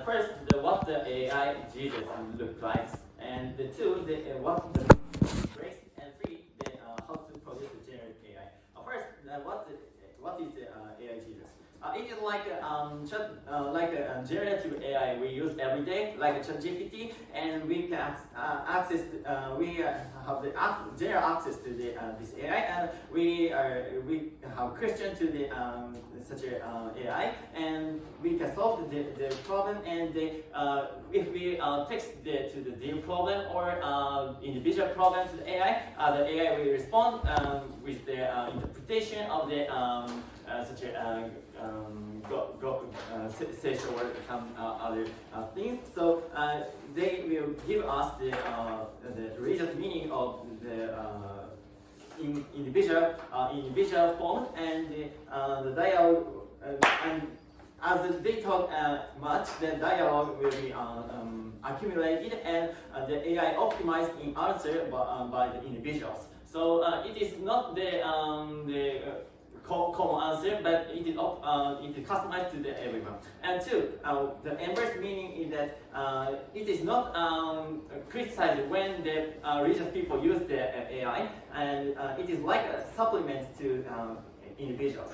first, what the AI Jesus look like, and the two, what the race, and three, how to produce the generative AI. First, what is the AI Jesus? It is like a generative AI we use every day, like a JPDU, and we can access. We have the general access to this AI, and we have questions to the such a AI, and we can solve the problem. And if we text to the problem or individual problem to the AI will respond with the interpretation of the such a say or some other things. So they will give us the religious meaning of the individual form, and the dialogue. And as they talk much, the dialogue will be accumulated, and the AI optimized in answer by the individuals. So it is not the common answer, but it is customized to everyone. And two, the inverse meaning is that it is not criticized when the religious people use the AI, and it is like a supplement to individuals.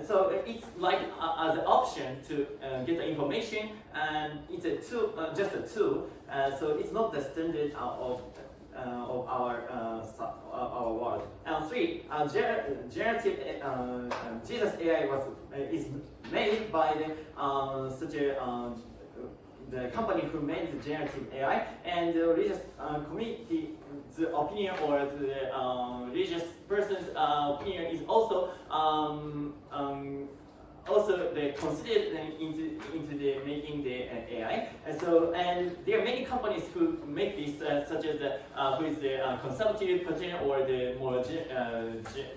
So it's like as an option to get the information, and it's a tool, just a tool. So it's not the standard of our world. And three, generative Jesus AI is made by the company who made the generative AI, and the religious community's opinion or the religious person's opinion is also considered into the making the AI. And so, and there are many companies who make this, such as who is the conservative pattern or the more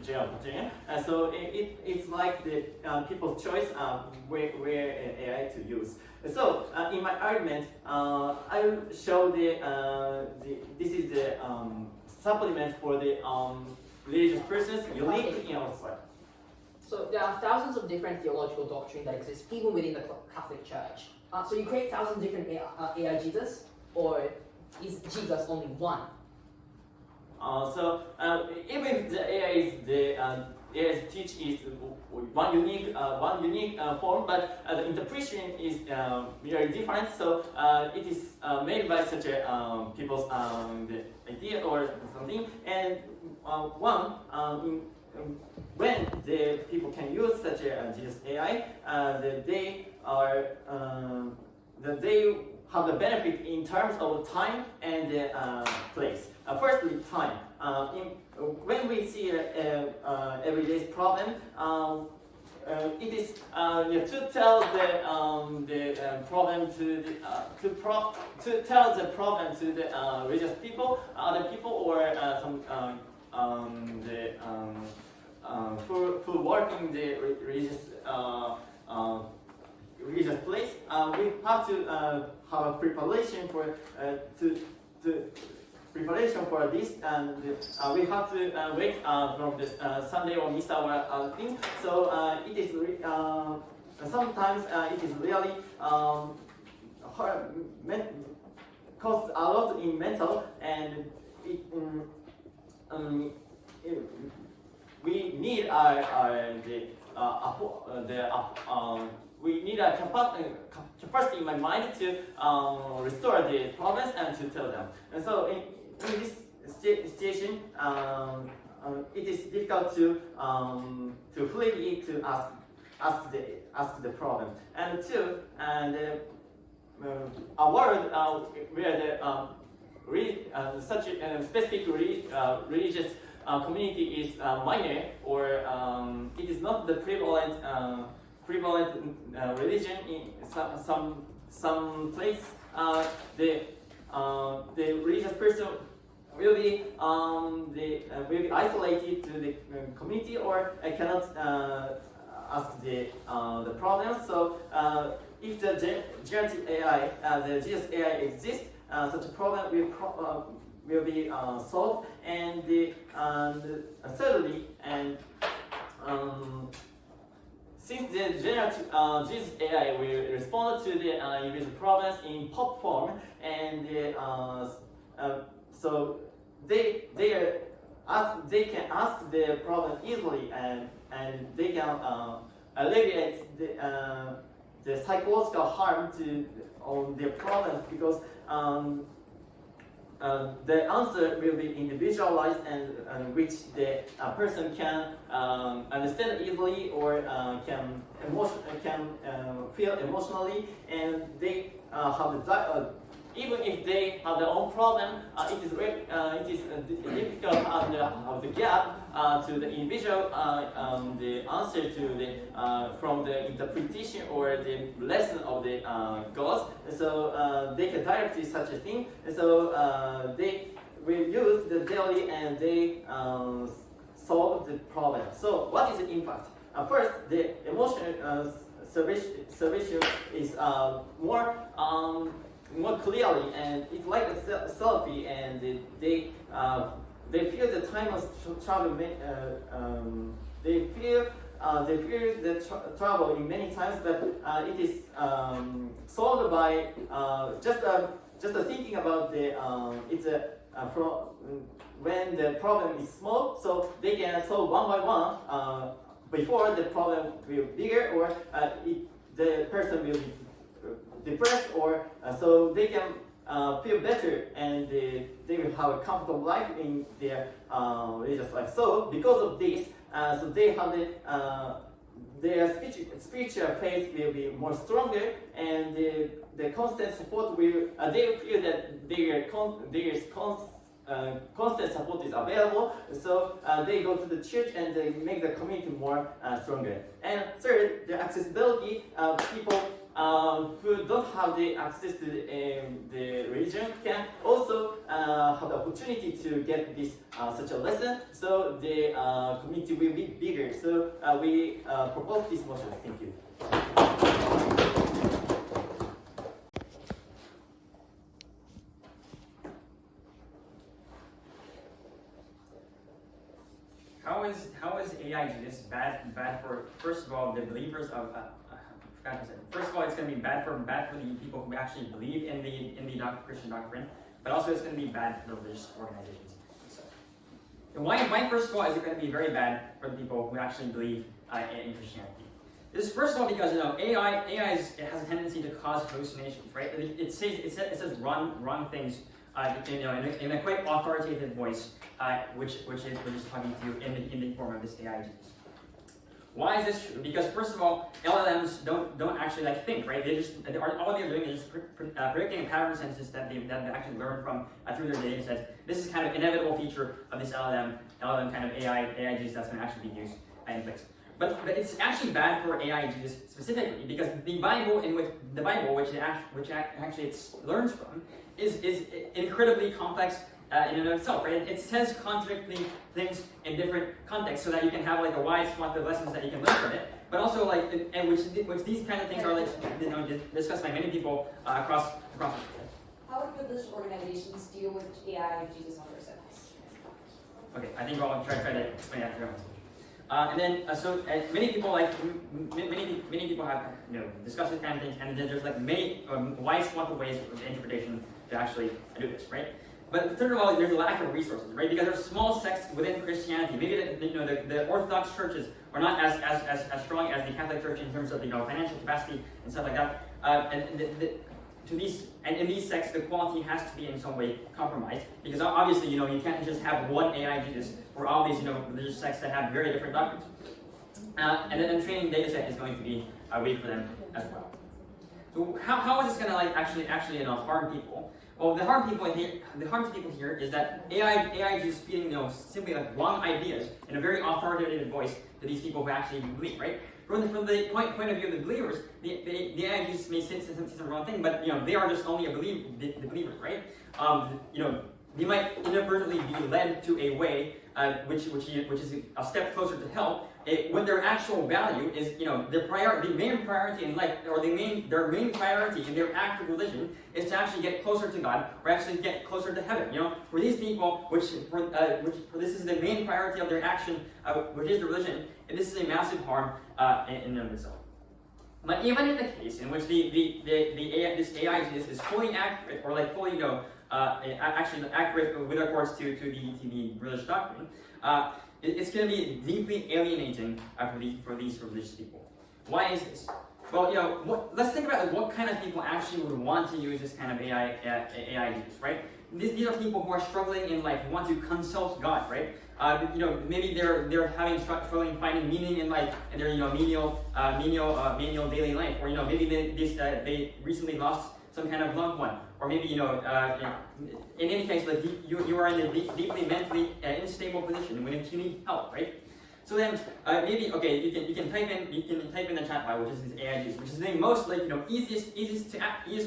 general pattern. So it's like the people's choice where AI to use. So in my argument, I will show this is the supplement for the religious persons unique in our society. So there are thousands of different theological doctrines that exist even within the Catholic Church. So you create thousands of different AI Jesus, or is Jesus only one? So even if the AI is the AI's teach is one unique form, but the interpretation is very different. So it is made by such a people's the idea or something, and when the people can use such a Jesus AI, they have the benefit in terms of time and place. Firstly, time. When we see everyday problem, it is to tell the problem to tell the problem to the religious people, other people, or some who work in the religious place. We have to have a preparation for preparation for this, and we have to wait from this Sunday or Misa or other things. So it is sometimes it is really hard, costs a lot in mental, and we need we need a capacity in my mind to restore the problems and to tell them. And so in this situation, it is difficult to fully to ask the problem. And two, a world where the such a specific religious community is minor, or it is not the prevalent religion in some place. The religious person will be isolated to the community, or cannot ask the problem. So if the generative AI, the Jesus AI exists, such a problem will be solved. And thirdly, and since the generative Jesus AI will respond to the individual problems in pop form, and so they can ask the problem easily, and they can alleviate the psychological harm on their problems, because the answer will be individualized, and which the person can understand easily, or can feel emotionally, and they have the even if they have their own problem, it is difficult to have the gap to the individual, the answer to the from the interpretation or the lesson of the gods. So they can directly such a thing. So they will use the daily, and they solve the problem. So what is the impact? First, the emotional service is more clearly, and it's like a selfie, and they feel the time of travel. They feel the trouble in many times, but it is solved by just thinking about the when the problem is small, so they can solve one by one before the problem will be bigger, or the person will be depressed, or so they can feel better, and they will have a comfortable life in their religious life. So because of this, so they have their spiritual faith will be more stronger, and the constant support will they will feel that their constant support is available. So they go to the church, and they make the community more stronger. And third, the accessibility. People who don't have the access to the religion can also have the opportunity to get this such a lesson. So the community will be bigger. So we propose this motion. Thank you. How is AI Jesus bad for, first of all, the believers of first of all, it's going to be bad for the people who actually believe in the Christian doctrine, but also it's going to be bad for the religious organizations. So, why first of all is it going to be very bad for the people who actually believe in Christianity? This is first of all because AI it has a tendency to cause hallucinations, right? It says wrong things in a quite authoritative voice, which is talking to you in the form of this AI Jesus. Why is this true? Because first of all, LLMs don't actually think, right? All they're doing is just predicting a pattern sentences that they actually learn from through their data sets. This is kind of inevitable feature of this LLM kind of AIGs that's going to actually be used in place. But it's actually bad for AIGs specifically, because the Bible, which actually it learns from, is incredibly complex in and of itself, right? It says contradicting things in different contexts, so that you can have like a wide swath of lessons that you can learn from it. But also which these kind of things are discussed by many people across the world. How would religious organizations deal with AI Jesus on their sites? Okay, I think I'll try to explain that for and then many people many people have discussed this kind of things, and then there's like many wide swath of ways of interpretation to actually do this, right? But third of all, there's a lack of resources, right? Because there's small sects within Christianity. Maybe the Orthodox churches are not as strong as the Catholic Church in terms of financial capacity and stuff like that. In these sects, the quality has to be in some way compromised, because obviously you can't just have one AI Jesus for all these religious sects that have very different doctrines. And then the training data set is going to be weak for them as well. So how is this going to actually harm people? Well, the harm to people here is that AI is feeding simply wrong ideas in a very authoritative voice to these people who actually believe, right? From the point of view of the believers, the AI may say some wrong thing, but they are just only the believers, right? They might inadvertently be led to a way which is a step closer to hell, when their actual value is, the main priority in life, or their main priority in their act of religion is to actually get closer to God, or actually get closer to heaven. For these people, which this is the main priority of their action, which is the religion, and this is a massive harm in and of itself. But even in the case in which this AI is fully accurate, or like fully, actually accurate with regards to the religious doctrine, it's going to be deeply alienating for these religious people. Why is this? Well, let's think about what kind of people actually would want to use this kind of AI use, right? These are people who are struggling in life, who want to consult God, right? Maybe they're struggling finding meaning in life, and their menial daily life, or maybe they recently lost some kind of loved one, or maybe in any case, like you are in a deeply mentally unstable position when you need help, right? So then maybe you can type in the chat bar, which is this AI use, which is the most easiest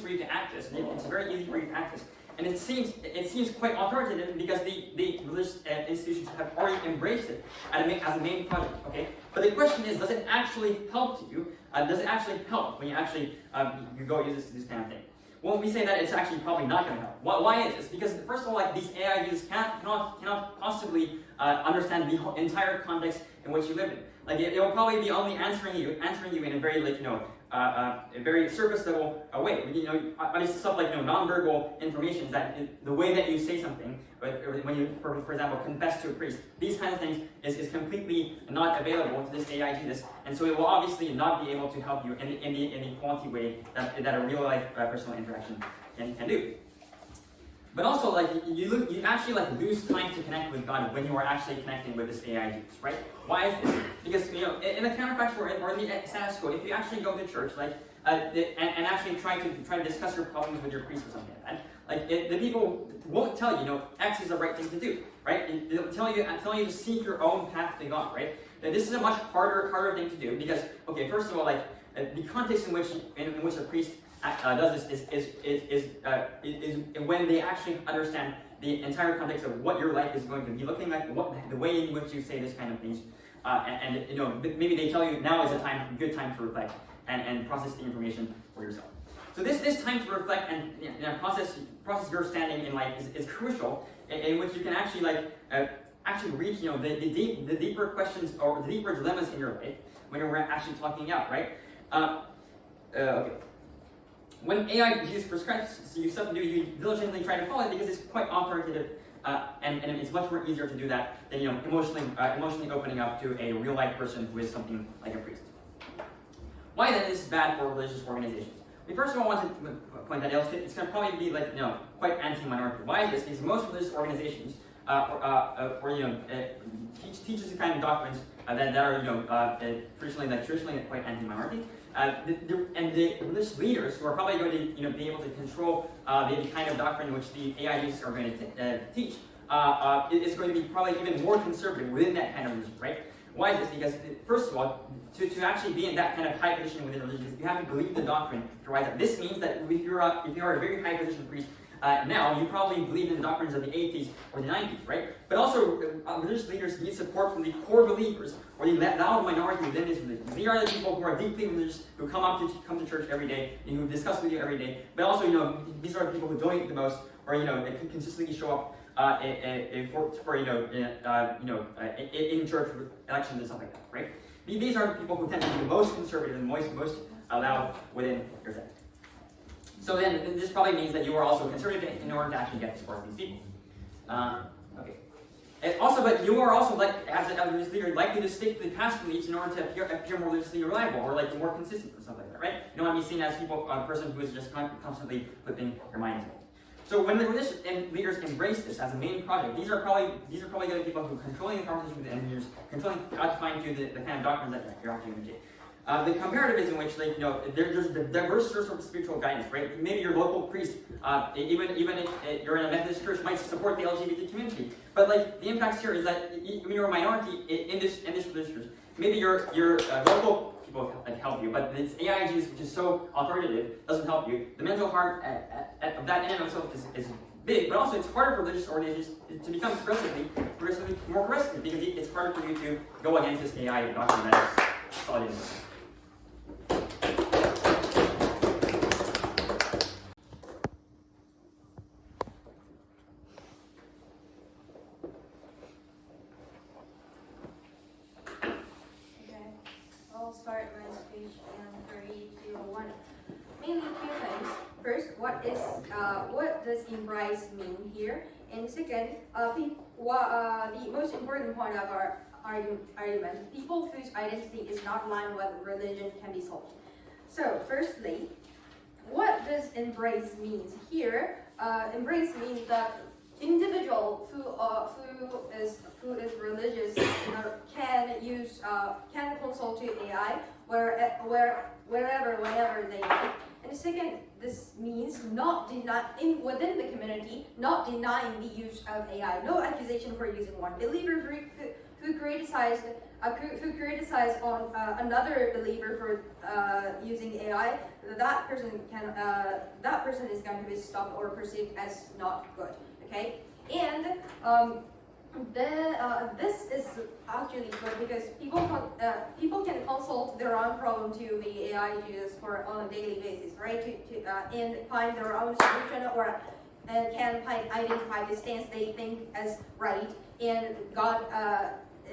for you to access, and it's very easy for you to access. And it seems quite authoritative because the religious institutions have already embraced it as a main project. Okay, but the question is, does it actually help you? Does it actually help when you actually you go use this kind of thing? Well, we say that it's actually probably not going to help. Why is this? Because first of all, these AI users cannot possibly understand the entire context in which you live in. It will probably be only answering you in a very a very surface level way. Obviously stuff like nonverbal information is that the way that you say something, when you, for example, confess to a priest, these kinds of things is completely not available to this AI Jesus, and so it will obviously not be able to help you in the quality way that a real life personal interaction can do. But also, you actually lose time to connect with God when you are actually connecting with this AI Jesus, right? Why is this? Because in the counterfactual or in the status quo, if you actually go to church, and actually try to discuss your problems with your priest or something like that, the people won't tell you, X is the right thing to do, right? They'll tell you to seek your own path to God, right? Now, this is a much harder thing to do because, first of all, the context in which a priest does this is when they actually understand the entire context of what your life is going to be looking like, the way in which you say this kind of things, and maybe they tell you now is a good time to reflect and process the information for yourself. So this time to reflect and process your standing in life is crucial, in which you can actually actually reach the deeper questions or the deeper dilemmas in your life when you're actually talking out, right? Okay. When AI Jesus prescribes you something to do, you diligently try to follow it because it's quite authoritative, and it's much more easier to do that than emotionally opening up to a real life person who is something like a priest. Why then is this bad for religious organizations? We first of all want to point that out. It's going to probably be quite anti-minority. Why is this? Because most religious organizations teaches the kind of doctrines that are traditionally quite anti-minority. And the religious leaders who are probably going to be able to control the kind of doctrine which the AIs are going to teach is going to be probably even more conservative within that kind of religion, right? Why is this? Because first of all, to actually be in that kind of high position within religion, you have to believe the doctrine to rise up. This means that if you are a very high position priest, now you probably believe in the doctrines of the 80s or the 90s, right? But also, religious leaders need support from the core believers or the loud minority within this religion. These are the people who are deeply religious, who come to church every day, and who discuss with you every day. But also, these are the people who donate the most, or can consistently show up in church elections and stuff like that, right? These are the people who tend to be the most conservative and most loud within your sect. So then, this probably means that you are also conservative in order to actually get the support of these people. Okay. But you are also, as a religious leader, likely to stick to the past beliefs in order to appear more religiously reliable or more consistent or something like that, right? You don't want to be seen as a person who is just constantly flipping your mind into it. So when the religious leaders embrace this as a main project, these are probably going to be people who are controlling the conversation with the engineers, controlling how to find you the kind of doctrines that you're actually going to take. The comparative is in which, there's the diverse source of spiritual guidance, right? Maybe your local priest, even if you're in a Methodist church, might support the LGBT community. But the impacts here is that you're a minority in this religious church. Maybe your local people help you, but this AI Jesus, which is so authoritative, doesn't help you. The mental heart of that in and of itself is big, but also it's harder for religious organizations to become progressively more progressive because it's harder for you to go against this AI doctrine that is solid in this. I'll start my speech in 3, 2, 1. Mainly two things. First, what does embrace mean here? And second, the most important point of our argument, people whose identity is not aligned with religion can be solved. So, firstly, what does embrace means here? Embrace means that individual who is religious can consult to AI whenever they need. And second, this means within the community, not denying the use of AI. No accusation for using one. Believers who criticize on another believer for using AI, that person is going to be stopped or perceived as not good. Okay, and this is actually good because people can consult their own problem to the AI Jesus on a daily basis, right? And find their own solution or can identify the stance they think as right, and God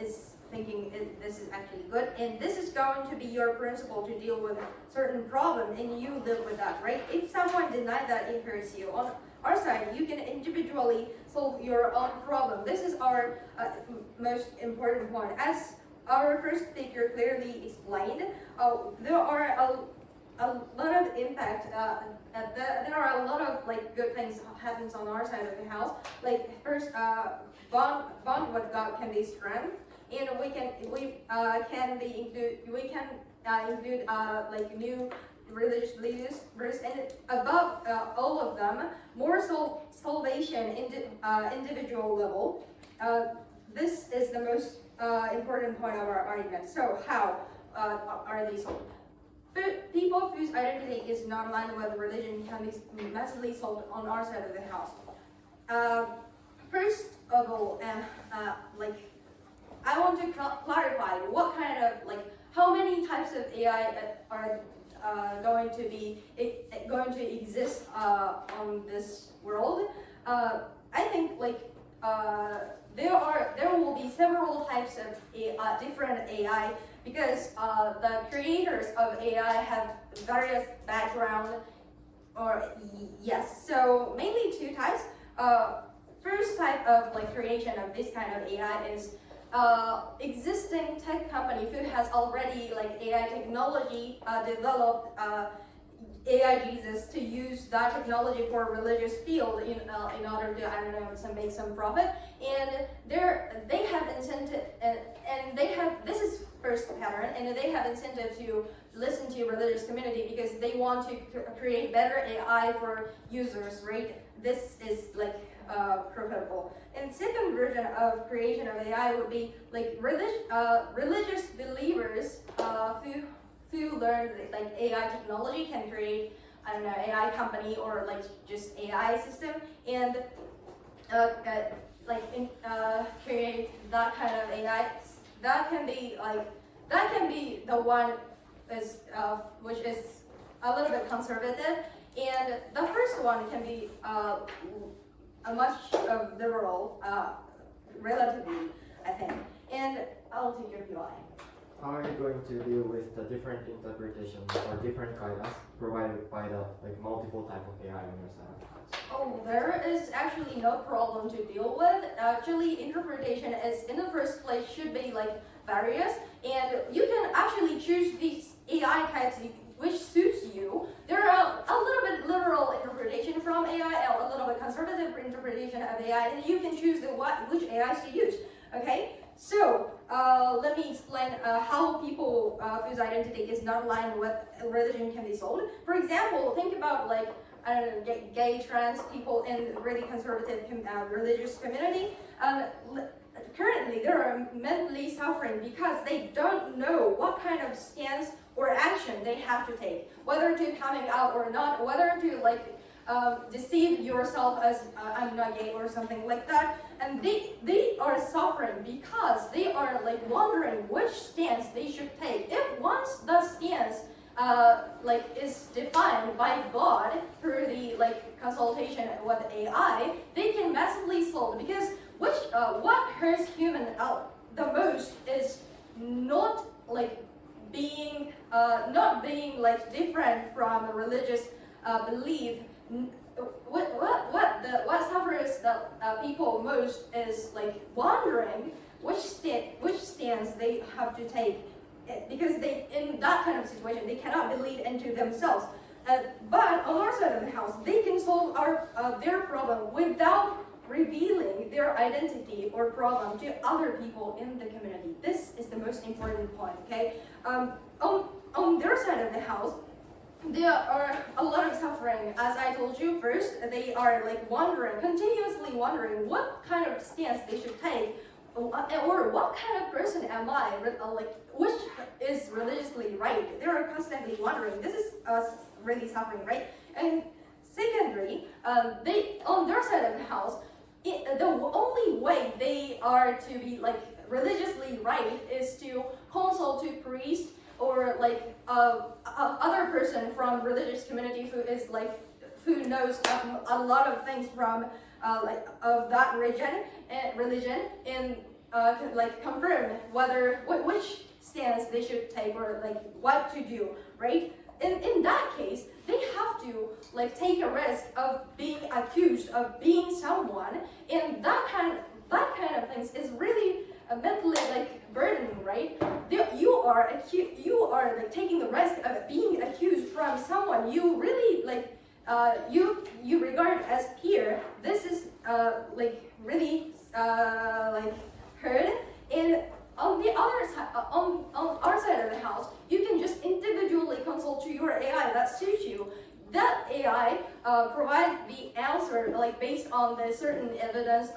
is thinking this is actually good, and this is going to be your principle to deal with a certain problem, and you live with that, right? If someone denies that, it hurts you. On our side, you can individually solve your own problem. This is our most important point. As our first speaker clearly explained, there are a lot of impact. There are a lot of good things happens on our side of the house. Like first, bond with God can be strength, and we can include new religious leaders, and above all of them, more salvation individual level. This is the most important point of our argument. So how are these solved? People whose identity is not aligned with religion can be massively solved on our side of the house. First of all, I want to clarify what kind of how many types of AI are going to exist on this world. I think there will be several types of different AI because the creators of AI have various background. So mainly two types. First type of creation of this kind of AI is existing tech company who has already AI technology developed AI Jesus to use that technology for religious field in order to make some profit, and they have incentive and they have this is first pattern, and they have incentive to listen to religious community because they want to create better AI for users, right? This is profitable. And second version of creation of AI would be religious believers who learn AI technology can create AI company or just AI system and create that kind of AI that can be the one is which is a little bit conservative, and the first one can be a much liberal relatively, I think. And I'll take your PI. How are you going to deal with the different interpretations or different guidance provided by the multiple type of AI on your side? Oh, there is actually no problem to deal with. Actually, interpretation is in the first place should be various, and you can actually choose these AI types which suits you. There are a little bit liberal interpretation from AI, a little bit conservative interpretation of AI, and you can choose which AIs to use. Okay, so let me explain how people whose identity is not aligned with religion can be solved. For example, think about gay, trans people in really conservative religious community. currently they are mentally suffering because they don't know what kind of stance or action they have to take, whether to coming out or not, whether to deceive yourself as I'm not gay or something like that. And they are suffering because they are wondering which stance they should take. If once the stance is defined by God through the consultation with AI, they can massively solve, because what hurts human the most is not being different from religious belief. What suffers the people most is wondering which stance they have to take, because they, in that kind of situation, they cannot believe into themselves. But on our side of the house, they can solve their problem without revealing their identity or problem to other people in the community. This is the most important point, okay? On their side of the house, there are a lot of suffering. As I told you first, they are continuously wondering what kind of stance they should take, or what kind of person am I, which is religiously right. They are constantly wondering. This is really suffering, right? And secondly, they, on their side of the house, the only way they are to be religiously right is to consult to priest or other person from religious community who is who knows a lot of things from of that religion and confirm whether which stance they should take or what to do, right? In that case, they have to take a risk of being accused of being someone, and that kind of things is really mentally burdening, right? You are taking the risk of being accused from someone you really you regard as peer. This is really hurt. And on the other side, on our side of the house, you can just individually consult to your AI that suits you. That AI provides the answer based on the certain evidence,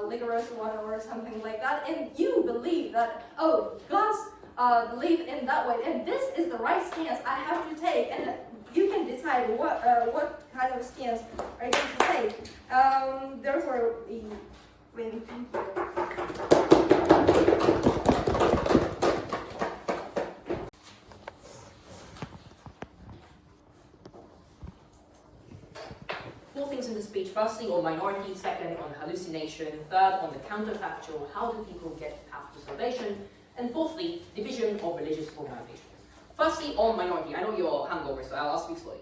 rigorous one or something like that, and you believe that, oh, God's believe in that way, and this is the right stance I have to take, and you can decide what kind of stance are you going to take. Therefore, we win. Four things in the speech. Firstly, on minority. Second, on hallucination. Third, on the counterfactual. How do people get path to salvation? And fourthly, division of religious organizations. Firstly, on minority. I know you're hungover, so I'll speak slowly.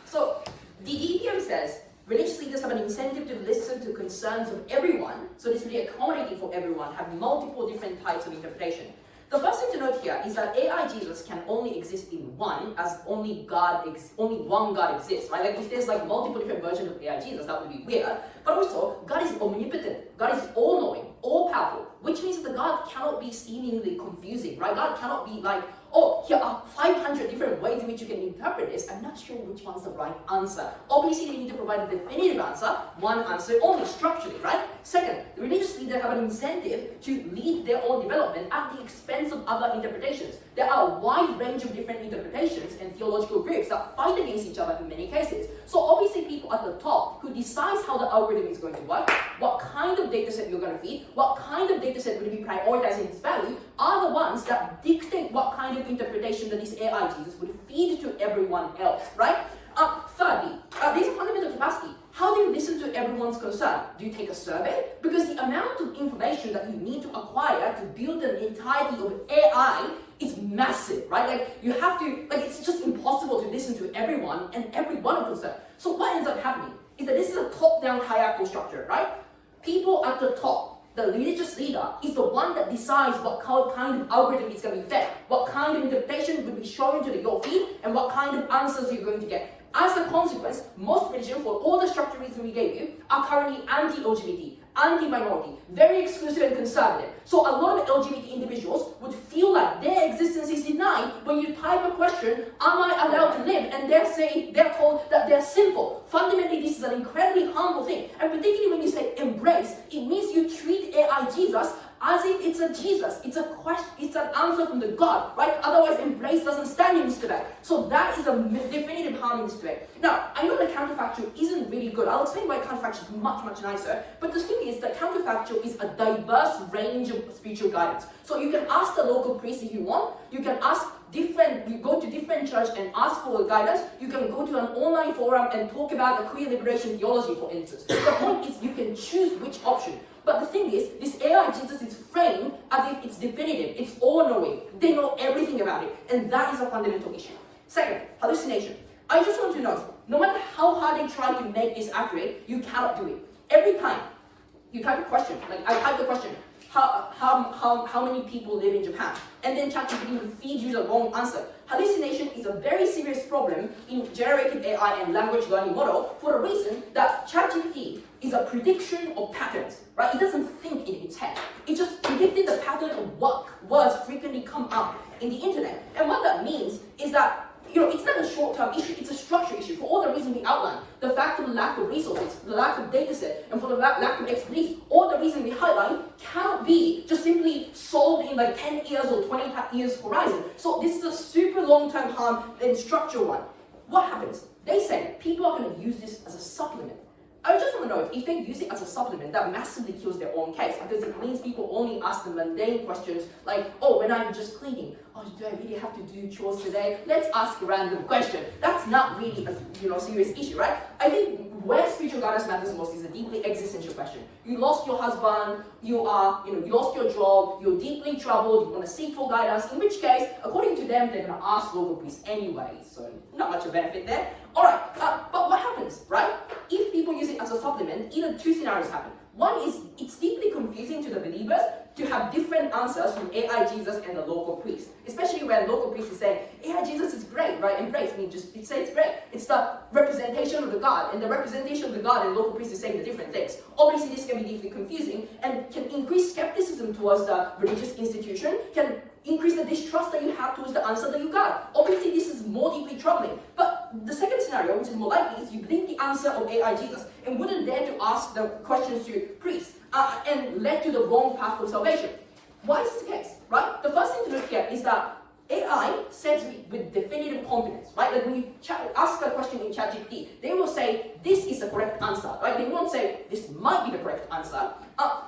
So, the DPM says religious leaders have an incentive to listen to concerns of everyone, so this will be accommodating for everyone, have multiple different types of interpretation. The first thing to note here is that AI Jesus can only exist in one, as only one God exists, right? If there's multiple different versions of AI Jesus, that would be weird. But also, God is omnipotent. God is all-knowing, all-powerful, which means that the God cannot be seemingly confusing, right? God cannot be oh, here are 500 different ways in which you can interpret this. I'm not sure which one's the right answer. Obviously, they need to provide a definitive answer, one answer only, structurally, right? Second, the religious leaders have an incentive to lead their own development at the expense of other interpretations. There are a wide range of different interpretations and theological groups that fight against each other in many cases. So obviously, people at the top who decides how the algorithm is going to work, what kind of data set you're going to feed, what kind of data set will be prioritized in its value, are the ones that dictate what kind of interpretation that this AI Jesus would feed to everyone else, right? Thirdly, there's a fundamental capacity. How do you listen to everyone's concern? Do you take a survey? Because the amount of information that you need to acquire to build an entirety of AI is massive, right? You have to, it's just impossible to listen to everyone and every one of concern. So what ends up happening is that this is a top-down hierarchical structure, right? People at the top, the religious leader, is the one that decides what kind of algorithm is going to be fed, what kind of interpretation will be shown to your feed, and what kind of answers you're going to get. As a consequence, most religions, for all the structural reasons we gave you, are currently anti-LGBT, anti-minority, very exclusive and conservative. So a lot of LGBT individuals would feel like their existence is denied when you type a question, am I allowed to live? And they're told that they're sinful. Fundamentally, this is an incredibly harmful thing. And particularly when you say embrace, it means you treat AI AI Jesus as if it's a Jesus. It's a question, it's an answer from the God, right? Otherwise, embrace doesn't stand in this debate. So that is a definitive harm in this debate. Now, I know the counterfactual isn't really good. I'll explain why counterfactual is much, much nicer. But the thing is that counterfactual is a diverse range of spiritual guidance. So you can ask the local priest if you want. You can ask you go to different church and ask for guidance. You can go to an online forum and talk about the queer liberation theology, for instance. The point is you can choose which option. But the thing is, this AI Jesus is framed as if it's definitive, it's all-knowing. They know everything about it, and that is a fundamental issue. Second, hallucination. I just want to know, no matter how hard they try to make this accurate, you cannot do it. Every time you type a question, like I type the question, how many people live in Japan? And then ChatGPT will feed you the wrong answer. Hallucination is a very serious problem in generative AI and language learning model for the reason that ChatGPT is a prediction of patterns, right? It doesn't think in its head. It just predicted the pattern of what words frequently come up in the internet. And what that means is that it's not a short-term issue, it's a structure issue for all the reasons we outlined. The fact of the lack of resources, the lack of data set, and for the lack of expertise, all the reasons we highlight cannot be just simply solved in like 10 years or 20 years horizon. So this is a super long-term harm and structural one. What happens? They say people are going to use this as a supplement. I just want to know if they use it as a supplement, that massively kills their own case because it means people only ask the mundane questions like, oh, when I'm just cleaning, oh, do I really have to do chores today? Let's ask a random question. That's not really a serious issue, right? I think where spiritual guidance matters most is a deeply existential question. You lost your husband, you lost your job, you're deeply troubled, you want to seek for guidance, in which case, according to them, they're going to ask local priests anyway, so not much of benefit there. Alright, but what happens, right? If people use it as a supplement, either two scenarios happen. One is, it's deeply confusing to the believers to have different answers from AI Jesus and the local priest. Especially when local priest is saying, AI Jesus is great, right? Embrace me, just say it's great. It's the representation of the God, and the representation of the God and local priest is saying the different things. Obviously, this can be deeply confusing and can increase skepticism towards the religious institution, can increase the distrust that you have towards the answer that you got. Obviously, this is more deeply troubling. But the second scenario, which is more likely, is you believe the answer of AI Jesus and wouldn't dare to ask the questions to priests and led to the wrong path of salvation. Why is this the case, right? The first thing to look at is that AI says with definitive confidence, right? Like when you ask a question in ChatGPT, they will say, this is the correct answer, right? They won't say, this might be the correct answer.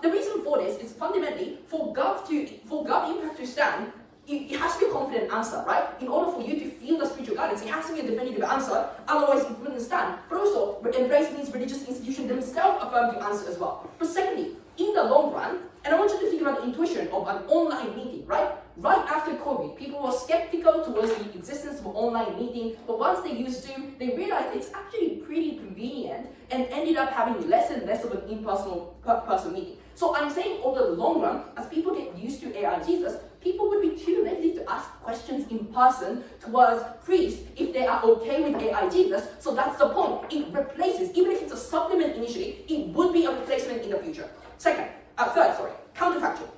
The reason for this is fundamentally, for Gov impact to stand, it has to be a confident answer, right? In order for you to feel the spiritual guidance, it has to be a definitive answer, otherwise it wouldn't stand. But also, embrace means religious institutions themselves affirm the answer as well. But secondly, in the long run, and I want you to think about the intuition of an online meeting, right? Right after COVID, people were skeptical towards the existence of an online meeting, but once they used Zoom, they realized it's actually pretty convenient and ended up having less and less of an in-person meeting. So I'm saying over the long run, as people get used to AI Jesus, people would be too lazy to ask questions in person towards priests if they are okay with AI Jesus. So that's the point. It replaces, even if it's a supplement initially, it would be a replacement in the future. Third, counterfactual.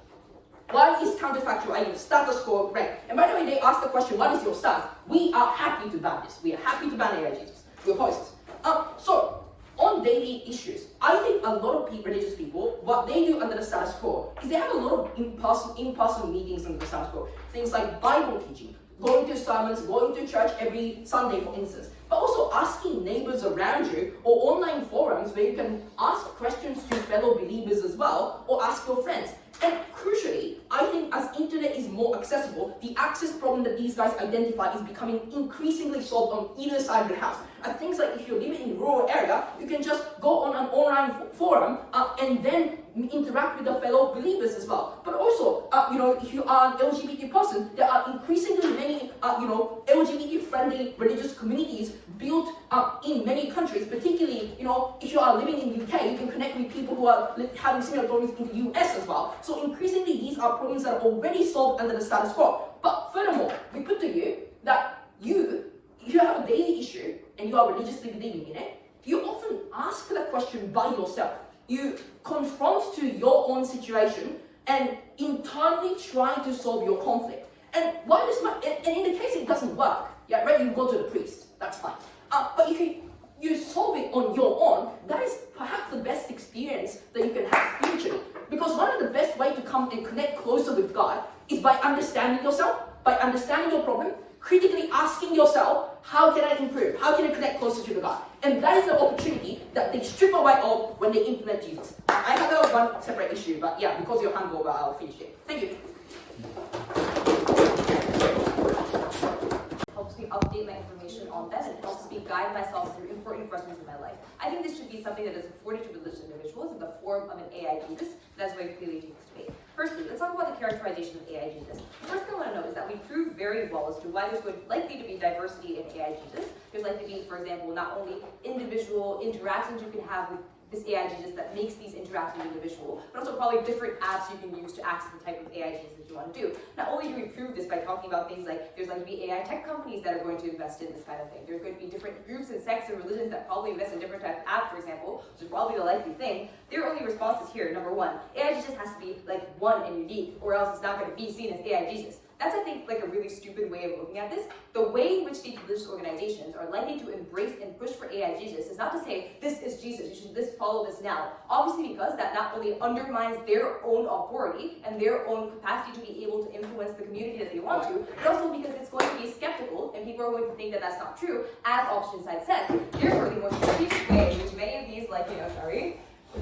Why is counterfactual, i.e. status quo, right? And by the way, they ask the question, what is your stance? We are happy to ban this. We are happy to ban AI Jesus. We oppose this. So, on daily issues, I think a lot of religious people, what they do under the status quo is they have a lot of in-person meetings under the status quo. Things like Bible teaching, going to sermons, going to church every Sunday, for instance. But also asking neighbors around you or online forums where you can ask questions to fellow believers as well, or ask your friends. And crucially, I think as internet is more accessible, the access problem that these guys identify is becoming increasingly solved on either side of the house. And things like if you're living in a rural area, you can just go on an online forum and then interact with the fellow believers as well. But also, if you are an LGBT person, there are increasingly many, LGBT-friendly religious communities built in many countries, particularly, if you are living in the UK, you can connect with people who are having similar problems in the US as well. So increasingly, these are problems that are already solved under the status quo. But furthermore, we put to you that if you have a daily issue and you are religiously believing in it, you often ask the question by yourself. You confront to your own situation and internally try to solve your conflict. And why this might, and in the case it doesn't work, yeah, right? You go to the priest, that's fine. But if you solve it on your own, that is perhaps the best experience that you can have spiritually. Because one of the best and connect closer with God is by understanding yourself, by understanding your problem, critically asking yourself, how can I improve? How can I connect closer to the God? And that is the opportunity that they strip away of when they implement Jesus. I have one separate issue, but yeah, because you're hungover, I'll finish it. Thank you. Helps me update my information on them, and it helps me guide myself through important questions in my life. I think this should be something that is afforded to religious individuals in the form of an AI Jesus. That's very clearly to this debate. Firstly, let's talk about the characterization of AI Jesus. The first thing I want to know is that we proved very well as to why there's likely to be diversity in AI Jesus. There's likely to be, for example, not only individual interactions you can have with this AI Jesus that makes these interactions individual, but also probably different apps you can use to access the type of AI Jesus that you want to do. Not only do we prove this by talking about things like there's going to be AI tech companies that are going to invest in this kind of thing. There's going to be different groups and sects and religions that probably invest in different types of apps, for example, which is probably the likely thing. Their only response is here. Number one, AI Jesus has to be like one and unique, or else it's not going to be seen as AI Jesus. That's, I think, like a really stupid way of looking at this. The way in which these religious organizations are likely to embrace and push for AI Jesus is not to say, this is Jesus, you should follow this now. Obviously, because that not only undermines their own authority and their own capacity to be able to influence the community that they want to, but also because it's going to be skeptical and people are going to think that that's not true, as Option Side says. Therefore, the most strategic way in which many of these,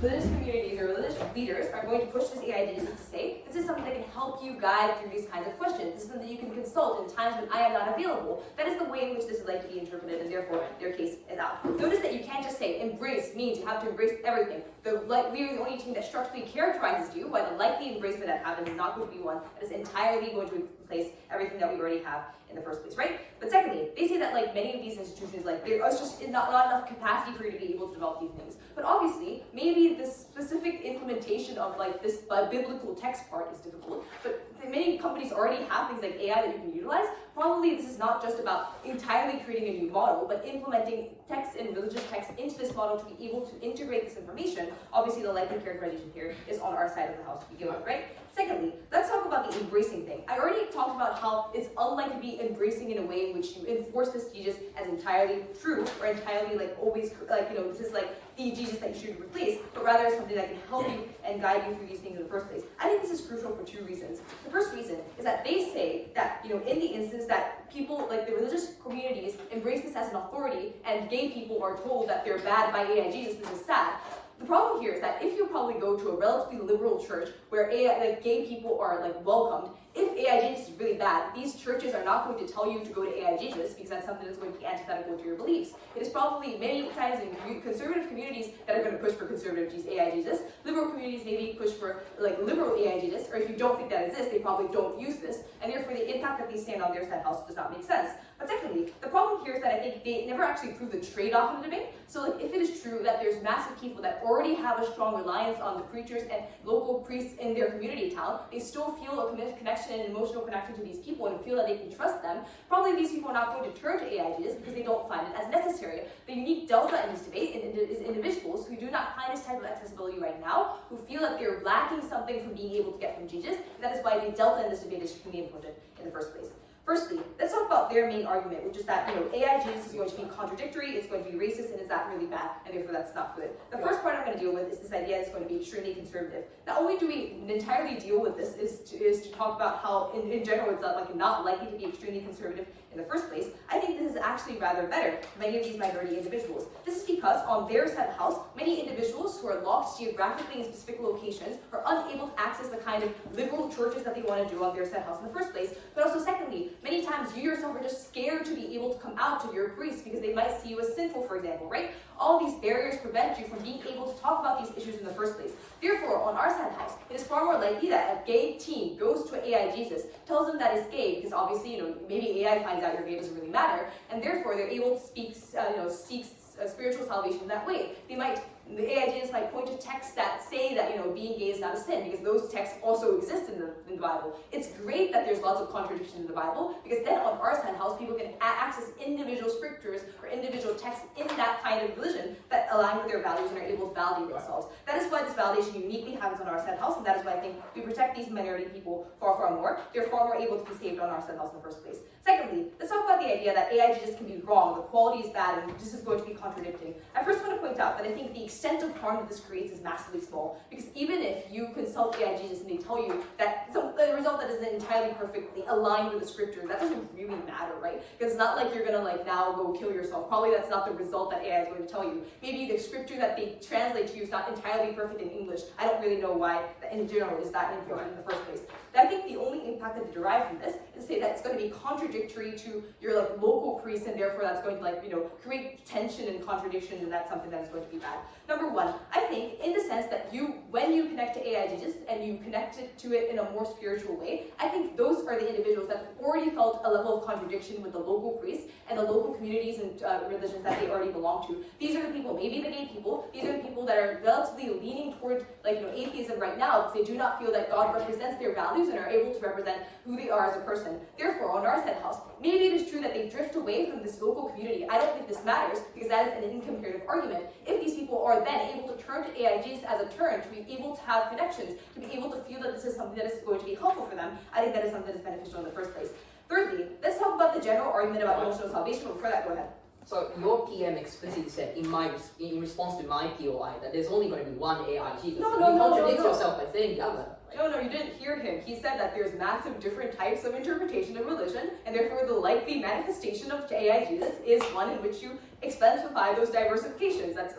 religious communities or religious leaders are going to push this AI Jesus to say, this is something that can help you guide through these kinds of questions. This is something that you can consult in times when I am not available. That is the way in which this is like to be interpreted, and therefore their case is out. Notice that you can't just say embrace means you have to embrace everything. We are the only team that structurally characterizes you, why the likely embracement that happens is not going to be one that is entirely going to replace everything that we already have in the first place, right? But secondly, they say that like many of these institutions, like there is just not enough capacity for you to be able to develop these things. But obviously, maybe the specific implementation of like this biblical text part is difficult, but many companies already have things like AI that you can utilize. Probably this is not just about entirely creating a new model, but implementing text and religious text into this model to be able to integrate this information. Obviously, the likely characterization here is on our side of the house to begin with, right? Secondly, let's talk about the embracing thing. I already talked about how it's unlikely to be embracing in a way in which you enforce this Jesus as entirely true or entirely like always this is like the Jesus that you should replace, but rather something that can help you and guide you through these things in the first place. I think this is crucial for two reasons. The first reason is that they say that in the instance that people like the religious communities embrace this as an authority and gay people are told that they're bad by AI Jesus, this is sad. The problem here is that if you probably go to a relatively liberal church where gay people are like welcomed, if AI Jesus is really bad, these churches are not going to tell you to go to AI Jesus because that's something that's going to be antithetical to your beliefs. It is probably many times in conservative communities that are going to push for conservative AI Jesus. Liberal communities maybe push for like liberal AI Jesus, or if you don't think that exists, they probably don't use this, and therefore the impact that these stand on their side house does not make sense. But secondly, the problem here is that I think they never actually prove the trade-off in the debate. So like if it is true that there's massive people that already have a strong reliance on the preachers and local priests in their community town, they still feel a connection and emotional connection to these people and feel that they can trust them. Probably these people are not going to turn to AI Jesus because they don't find it as necessary. The unique delta in this debate is individuals who do not find this type of accessibility right now, who feel that they're lacking something from being able to get from Jesus, and that is why the delta in this debate is extremely important in the first place. Firstly, let's talk about their main argument, which is that AI Jesus is going to be contradictory, it's going to be racist, and is that really bad, and therefore that's not good. The first part I'm going to deal with is this idea it's going to be extremely conservative. Not only do we entirely deal with this, is to talk about how in general it's not likely to be extremely conservative in the first place. I think this is actually rather better for many of these minority individuals. This is because on their side of the house, many individuals who are locked geographically in specific locations are unable to access the kind of liberal churches that they want to do on their side of the house in the first place. But also secondly, many times you yourself are just scared to be able to come out to your priest because they might see you as sinful, for example, right? All these barriers prevent you from being able to talk about these issues in the first place. Therefore, on our side of the house, it is far more likely that a gay teen goes to AI Jesus, tells them that it's gay, because obviously, maybe AI finds out you're gay doesn't really matter, and therefore they're able to seek spiritual salvation that way. The AI Jesus might point to texts that say that being gay is not a sin, because those texts also exist in the Bible. It's great that there's lots of contradictions in the Bible, because then on our side house people can access individual scriptures or individual texts in that kind of religion that align with their values and are able to validate themselves. That is why this validation uniquely happens on our said house, and that is why I think we protect these minority people far, far more. They're far more able to be saved on our said house in the first place. Secondly, let's talk about the idea that AI just can be wrong, the quality is bad, and this is going to be contradicting. I first want to point out that I think the extent of harm that this creates is massively small, because even if you consult AI Jesus and they tell you that the result that isn't entirely perfectly aligned with the scripture, that doesn't really matter, right? Because it's not like you're gonna now go kill yourself. Probably that's not the result that AI is going to tell you. Maybe the scripture that they translate to you is not entirely perfect in English. I don't really know why, in general, is that important in the first place. But I think the only impact that they derive from this is to say that it's going to be contradictory to your local priest, and therefore that's going to create tension and contradiction, and that's something that is going to be bad. Number one, I think in the sense that when you connect to AI Jesus and you connect it to it in a more spiritual way, I think those are the individuals that have already felt a level of contradiction with the local priests and the local communities and religions that they already belong to. These are the people, maybe the gay people, these are the people that are relatively leaning toward atheism right now because they do not feel that God represents their values and are able to represent who they are as a person. Therefore, on our said house, maybe it is true that they drift away from this local community. I don't think this matters because that is an incomparative argument. If these people are then able to turn to AIGs as a turn, to be able to have connections, to be able to feel that this is something that is going to be helpful for them, I think that is something that is beneficial in the first place. Thirdly, let's talk about the general argument about emotional salvation. Before that, go ahead. So your PM explicitly said in response to my POI that there's only going to be one AIG. No. You contradict yourself by saying the other. No, you didn't hear him. He said that there's massive different types of interpretation of religion, and therefore the likely manifestation of AI Jesus is one in which you exemplify those diversifications. That's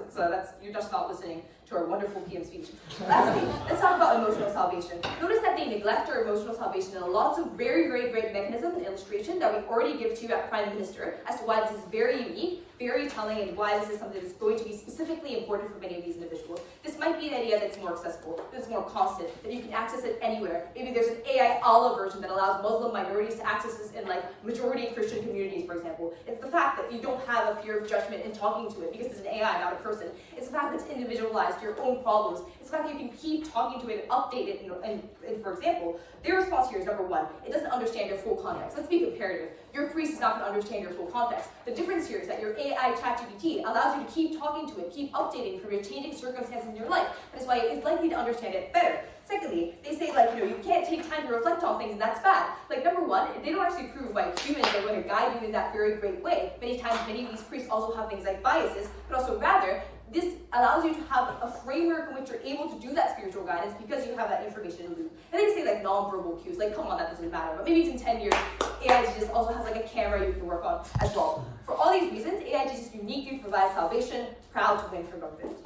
you're just not listening to our wonderful PM speech. Lastly, let's talk about emotional salvation. Notice that they neglect our emotional salvation in lots of very, very great mechanisms and illustration that we already give to you at Prime Minister as to why this is very unique, very telling, and why this is something that's going to be specifically important for many of these individuals. This might be an idea that's more accessible, that's more constant, that you can access it anywhere. Maybe there's an AI Allah version that allows Muslim minorities to access this in majority Christian communities, for example. It's the fact that you don't have a fear of judgment in talking to it because it's an AI, not a person. It's the fact that it's individualized to your own problems. It's the fact that you can keep talking to it and update it. And for example, their response here is number one, it doesn't understand your full context. Let's be comparative. Your priest is not going to understand your full context. The difference here is that your AI ChatGPT allows you to keep talking to it, keep updating from your changing circumstances in your life. That is why it is likely to understand it better. Secondly, they say you can't take time to reflect on things, and that's bad. Number one, they don't actually prove why humans are going to guide you in that very great way. Many times, many of these priests also have things like biases, but also rather, this allows you to have a framework in which you're able to do that spiritual guidance because you have that information in the loop. And they say non-verbal cues, come on, that doesn't matter. But maybe it's in 10 years, AI just also has a camera you can work on as well. For all these reasons, AI just uniquely provides salvation, proud to win for government.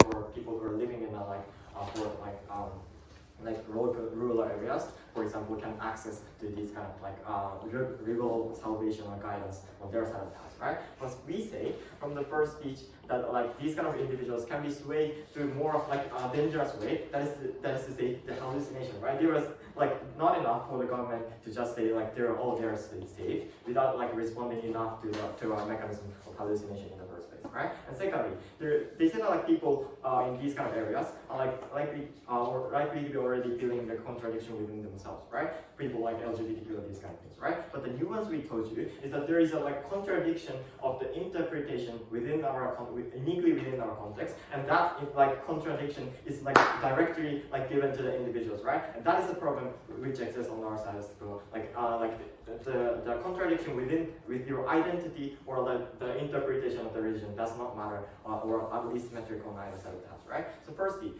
For people who are living in rural areas, for example, can access to these kind of Rebuttal salvation or guidance on their side of the house, right? But we say from the first speech that these kind of individuals can be swayed to more of a dangerous way. That is to say the hallucination, right? There was not enough for the government to just say they're all there safe without responding enough to a mechanism of hallucination in the first place, right? And secondly, they said that people in these kind of areas are likely to be already feeling the contradiction within themselves, right? People like LGBTQ and these kind of things, right? But the nuance we told you is that there is a contradiction of the interpretation uniquely within our context, and that contradiction is directly given to the individuals, right? And that is the problem which exists on our side as well. The contradiction with your identity or the interpretation of the religion does not matter, or at least metric on either side of the house, right? So firstly,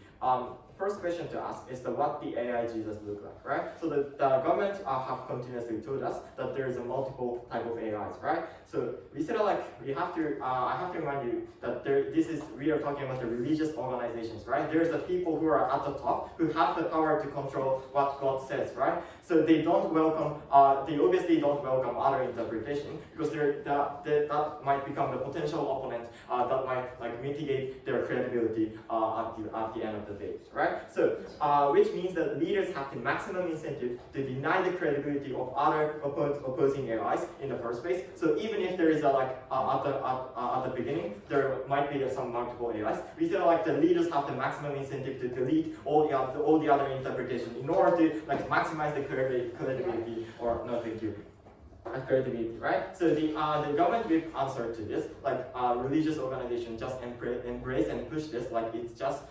first question to ask is what the AI Jesus look like, right? So the government have continuously told us that there is a multiple type of AIs, right? So we said we have to I have to remind you that we are talking about the religious organizations, right? There's the people who are at the top who have the power to control what God says, right? So they don't welcome they obviously don't welcome other interpretation because that might become the potential opponent that might mitigate their credibility at the end of the day, right? So which means that leaders have the maximum incentive to deny the credibility of other opposing AIs in the first place. So even if there is at the beginning there might be some multiple AIs, we feel the leaders have the maximum incentive to delete all the other interpretations in order to maximize the credibility. Or no, thank you. credibility, right? So the government will answer to this, like religious organization just embrace and push this, like it's just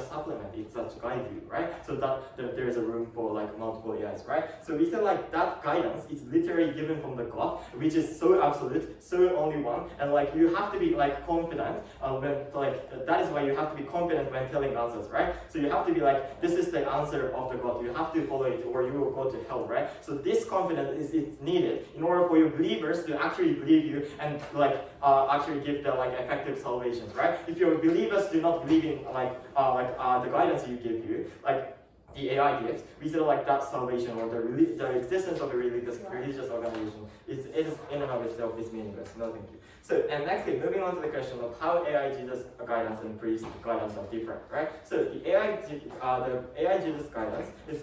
supplement, it's just guide you, right? So that there is a room for like multiple AIs, right? So we said like that guidance is literally given from the God, which is so absolute, so only one, and like you have to be like confident when like that is why you have to be confident when telling answers, right? So you have to be like, this is the answer of the God, you have to follow it or you will go to hell, right? So this confidence is needed in order for your believers to actually believe you and like actually give the like effective salvation, right? If your believers do not believe in the guidance you give you, like the AI gives, we feel like that salvation or the existence of a religious organization is in and of itself is meaningless. No, thank you. So, and nextly, moving on to the question of how AI Jesus guidance and priest guidance are different, right? So the AI Jesus guidance is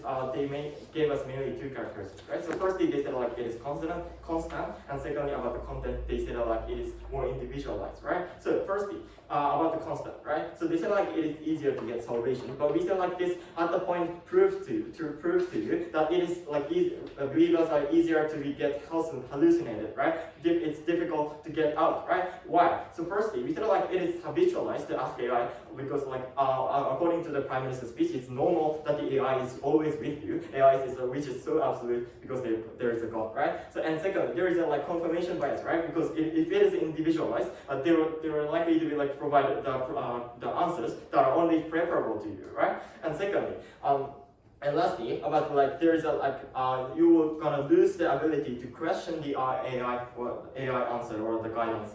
gave us mainly two characteristics, right? So firstly, they said like it is constant, and secondly about the content, they said like it is more individualized, right? So firstly, about the constant, right? So they said like it is easier to get salvation, but we said like this at the point prove to you that it is like believers are easier to get hallucinated, right? It's difficult to get out, right? Why? So firstly, we said like it is habitualized to ask AI because like according to the Prime Minister's speech, it's normal that the AI is always with you. AI is which is so absolute because there is a God, right? So and second, there is a like confirmation bias, right? Because if it is individualized, they are likely to be like provide the answers that are only preferable to you, right? And secondly, and lastly, about like there is a like you will gonna lose the ability to question the AI answer or the guidance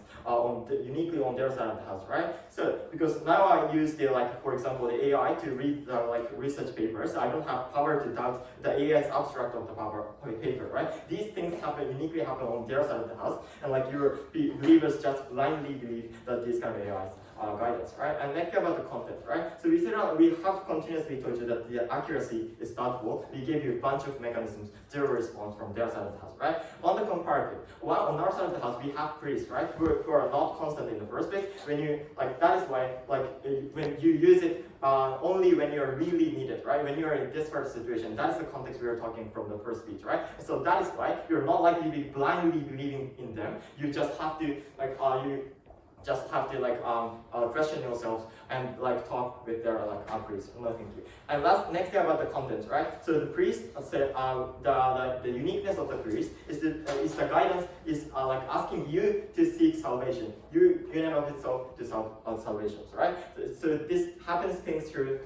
uniquely on their side of the house, right? So because now I use the like for example the AI to read the like research papers, I don't have power to doubt the AI's abstract of the paper, right? These things uniquely happen on their side of the house, and like your believers just blindly believe that these kind of AIs guidance, right? And next about the content, right? So we have continuously told you that the accuracy is doubtful. We gave you a bunch of mechanisms, zero response from their side of the house, right? On the comparative, well, on our side of the house, we have priests, right? Who are not constant in the first place. When you like, that is why like when you use it only when you're really needed, right? When you're in a desperate situation, that is the context we were talking from the first speech, right? So that is why you're not likely to be blindly believing in them. You just have to like question yourself and like talk with their like priest. No, thank you. And next thing about the content, right? So the priest said the uniqueness of the priest is the guidance is like asking you to seek salvation. You in and of itself to salvation, right? So this happens through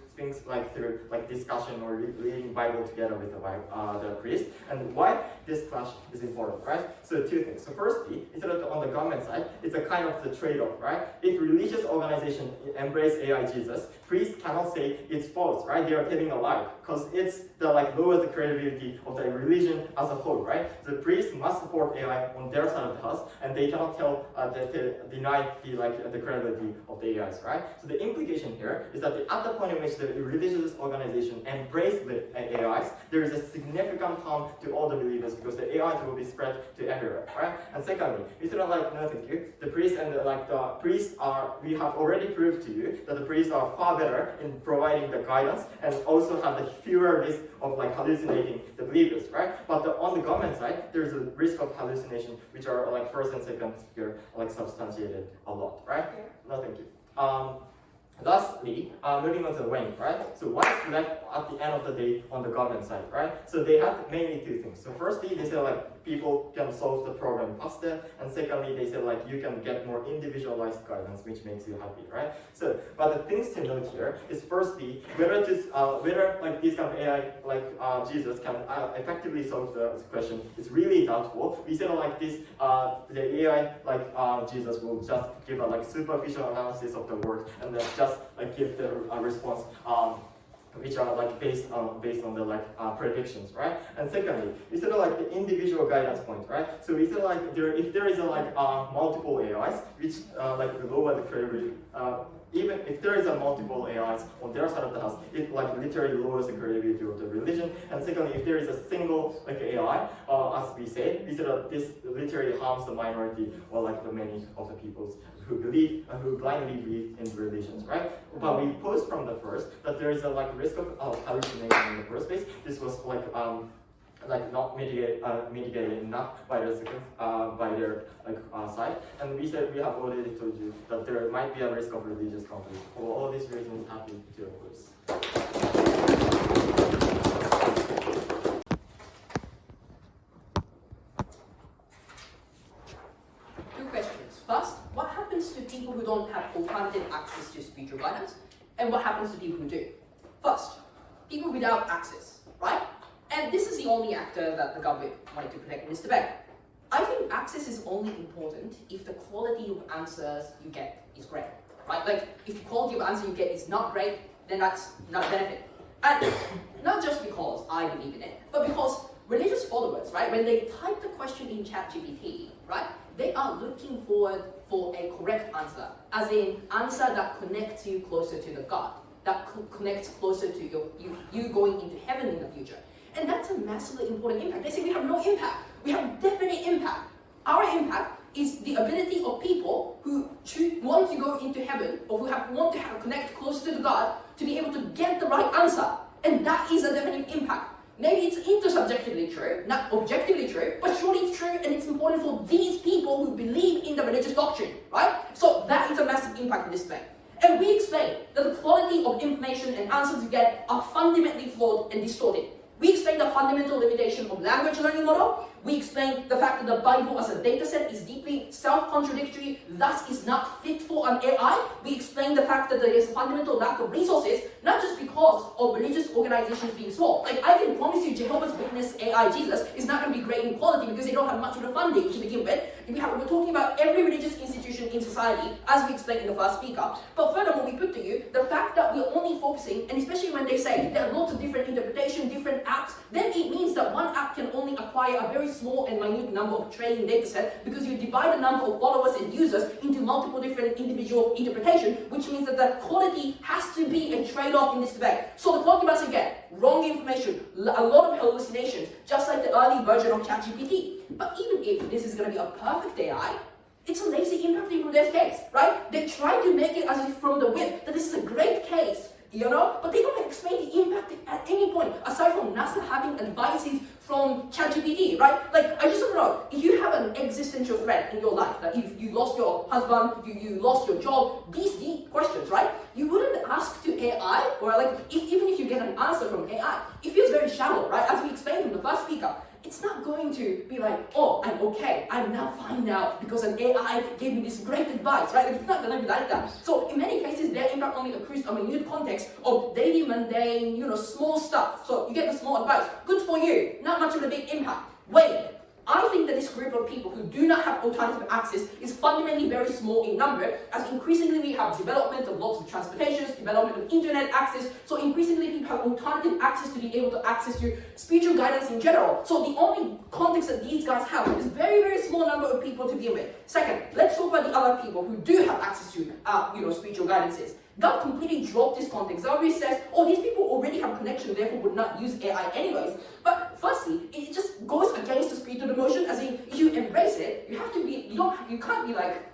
discussion or reading Bible together with the priest. And why this clash is important, right? So two things. So firstly, instead of on the government side, it's a kind of the trade-off, right? If religious organization embrace AI Jesus, priests cannot say it's false, right? They are telling a lie because it's the like lowers the credibility of the religion as a whole, right? The priests must support AI on their side of the house, and they cannot deny the credibility of the AIs, right? So the implication here is that at the point in which the religious organization embrace the AIs, there is a significant harm to all the believers because the AIs will be spread to everywhere, right? And secondly, instead of like no thank you, the priests and the priests we have already proved to you that the priests are far better in providing the guidance and also have the fewer risk of like hallucinating the believers, right? But on the government side, there's a risk of hallucination, which are like first and second speaker like substantiated a lot, right? No, thank you. Lastly, moving on to the weighing, right? So what is left at the end of the day on the government side, right? So they have mainly two things. So firstly, they say like people can solve the problem faster, and secondly, they say like you can get more individualized guidance, which makes you happy, right? So, but the things to note here is firstly whether like this kind of AI like Jesus can effectively solve the question is really doubtful. We said like this, the AI like Jesus will just give a like superficial analysis of the word and then just like give the response which are like based on the like predictions, right? And secondly, we said like the individual guidance point, right? So we said like if there is a like multiple AIs which like lower the credibility. Even if there is a multiple AIs on their side of the house, it like literally lowers the credibility of the religion. And secondly, if there is a single like AI, as we said that this literally harms the minority or like the many of the peoples who blindly believe in religions, right? But we posed from the first that there is a like risk of hallucination in the first place. This was like like not mitigated enough by their side. And we said we have already told you that there might be a risk of religious conflict. For all these reasons, happy to oppose. Two questions. First, what happens to people who don't have alternative access to spiritual guidance? And what happens to people who do? First, people without access, right? And this is the only actor that the government wanted to protect in this debate. I think access is only important if the quality of answers you get is great, right? Like, if the quality of answer you get is not great, then that's not a benefit. And not just because I believe in it, but because religious followers, right, when they type the question in ChatGPT, right, they are looking for a correct answer, as in answer that connects you closer to the God, that connects closer to you going into heaven in the future. And that's a massively important impact. They say we have no impact. We have definite impact. Our impact is the ability of people who want to go into heaven, or who want to connect closer to the God, to be able to get the right answer. And that is a definite impact. Maybe it's intersubjectively true, not objectively true, but surely it's true, and it's important for these people who believe in the religious doctrine, right? So that is a massive impact in this thing. And we explain that the quality of information and answers you get are fundamentally flawed and distorted. We explain the fundamental limitation of language learning model. We explain the fact that the Bible as a dataset is deeply self-contradictory, thus is not fit for an AI. We explain the fact that there is a fundamental lack of resources, not just because of religious organizations being small. Like, I can promise you Jehovah's Witness AI Jesus is not going to be great in quality because they don't have much of the funding to begin with. We're talking about every religious institution in society, as we explained in the first speaker. But furthermore, we put to you the fact that we're only focusing, and especially when they say there are lots of different interpretations, different apps, then it means that one app can only acquire a very small and minute number of training dataset, because you divide the number of followers and users into multiple different individual interpretations, which means that the quality has to be a trade-off in this debate. So the quality must get wrong information, a lot of hallucinations, just like the early version of ChatGPT. But even if this is going to be a perfect AI, it's a lazy impact from their case, right? They try to make it as if from the whip that this is a great case, you know, but they don't explain the impact at any point, aside from NASA having advices from ChatGPT, right? Like, I just want to know, if you have an existential threat in your life, like if you lost your husband, you lost your job, these deep questions, right? You wouldn't ask to AI, or like, even if you get an answer from AI, it feels very shallow, right? As we explained from the first speaker, it's not going to be like, oh, I'm okay, I'm now fine now because an AI gave me this great advice, right? Like, it's not going to be like that. So in many cases, their impact only accrues on a minute context of daily mundane, small stuff. So you get the small advice. Good for you. Not much of a big impact. Wait. I think that this group of people who do not have alternative access is fundamentally very small in number, as increasingly we have development of lots of transportations, development of internet access, so increasingly people have alternative access to be able to access to spiritual guidance in general. So the only context that these guys have is very, very small number of people to begin with. Second, let's talk about the other people who do have access to spiritual guidances. God completely dropped this context. God really says, oh, these people already have connection, therefore would not use AI anyways. But firstly, it just goes against the spirit of the motion, as in, if you embrace it, you have to be, you can't be like,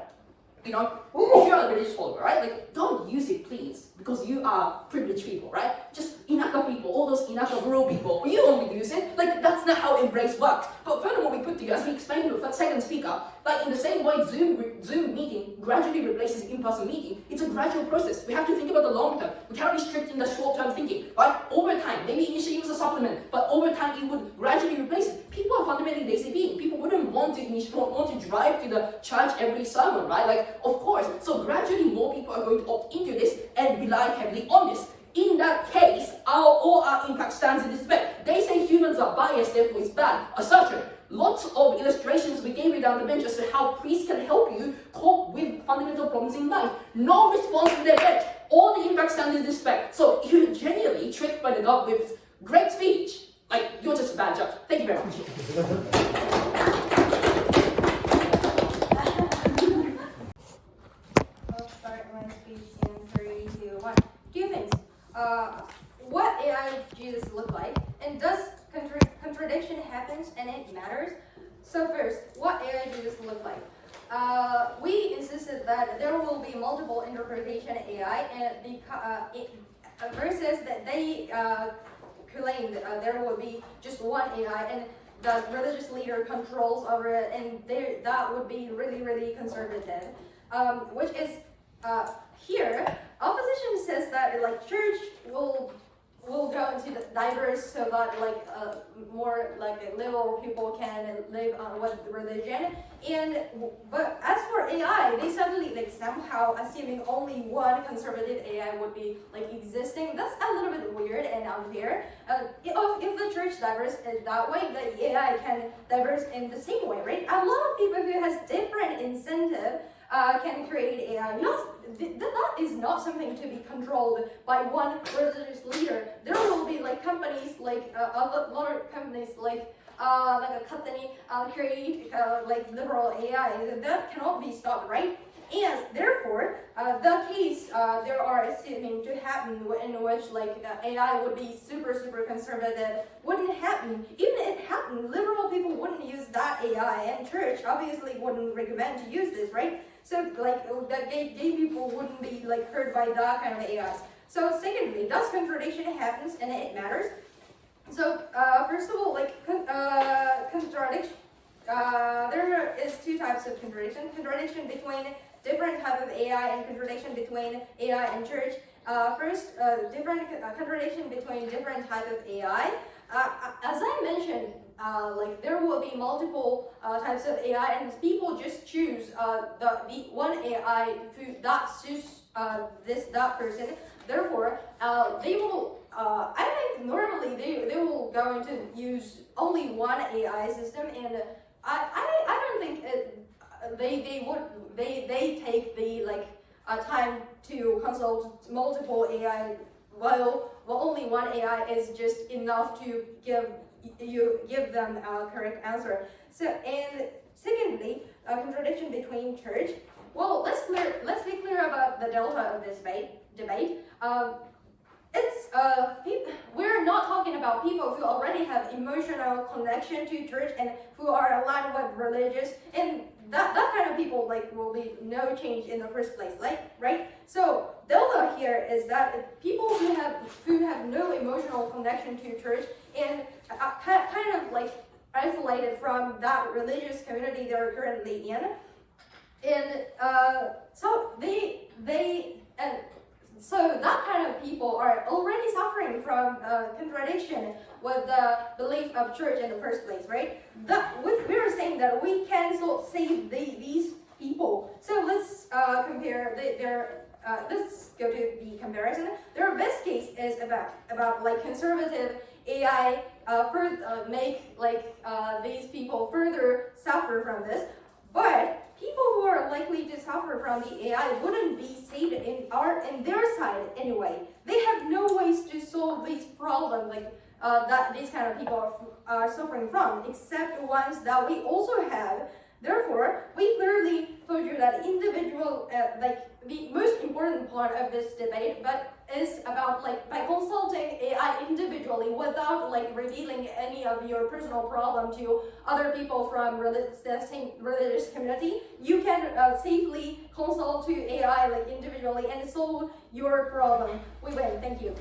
if you're a religious follower, right? Like, don't use it, please, because you are privileged people, right? Just Inaka people, all those Inaka rural people, you only use it. Like, that's not how embrace works. But furthermore, we put together, as we explained to the second speaker, like in the same way Zoom meeting gradually replaces in-person meeting, it's a gradual process. We have to think about the long term. We cannot restrict in the short-term thinking, right? Over time, maybe initially it was a supplement, but over time it would gradually replace it. People are fundamentally lazy beings. People wouldn't want to drive to the church every sermon, right? Like, of course. So gradually more people are going to opt into this and rely heavily on this. In that case, all our impact stands in this debate. They say humans are biased, therefore it's bad. Assertion. Lots of illustrations we gave you down the bench as to how priests can help you cope with fundamental problems in life. No response to their bench. All the impact stands in this debate. So if you're genuinely tricked by the God with great speech, like, you're just a bad judge. Thank you very much. I'll start my speech in 3, 2, 1. Two things. What AI Jesus look like, and does contradiction happens and it matters? So first, what AI Jesus look like? We insisted that there will be multiple interpretation AI, and versus that they claimed there would be just one AI and the religious leader controls over it, and that would be really, really conservative. Which is here, opposition says that like church will go into the diverse so that like more like liberal people can live with religion. But as for AI, they suddenly like somehow assuming only one conservative AI would be like existing. That's a little bit weird and unfair. If the church diverse is that way, the AI can diverse in the same way, right? A lot of people who has different incentive can create AI. That is not something to be controlled by one religious leader. There will be like companies like a lot of companies like a company create like liberal AI that cannot be stopped, right? And therefore, the case there are assuming to happen in which like AI would be super conservative wouldn't happen. Even if it happened, liberal people wouldn't use that AI, and church obviously wouldn't recommend to use this, right? So like that gay people wouldn't be like hurt by that kind of AIs. So secondly, does contradiction happens and it matters? So first of all, like contradiction. There is two types of contradiction. Contradiction between different type of AI and contradiction between AI and church. First, different contradiction between different type of AI. As I mentioned, like there will be multiple types of AI, and people just choose the one AI that suits that person. Therefore, they will. I think normally they will go into use only one AI system, and I don't think they take the like time to consult multiple AI while only one AI is just enough to give them a correct answer. So, and secondly, a contradiction between church. Well, let's be clear about the delta of this debate. We're not talking about people who already have emotional connection to church and who are aligned with religious, and that kind of people like will be no change in the first place, like, right? So delta here is that people who have no emotional connection to church and kind of like isolated from that religious community they're currently in, and so that kind of people are already suffering from contradiction with the belief of church in the first place, right? We were saying that we can save these people. So let's compare let's go to the comparison. Their best case is about like conservative AI make like these people further suffer from this, but people who are likely to suffer from the AI wouldn't be saved in their side anyway. They have no ways to solve these problems like that these kind of people are suffering from, except ones that we also have. Therefore, we clearly told you that individual, like the most important part of this debate, but is about like by consulting AI individually without like revealing any of your personal problem to other people from the same religious community, you can safely consult to AI like individually and solve your problem. We win. Thank you.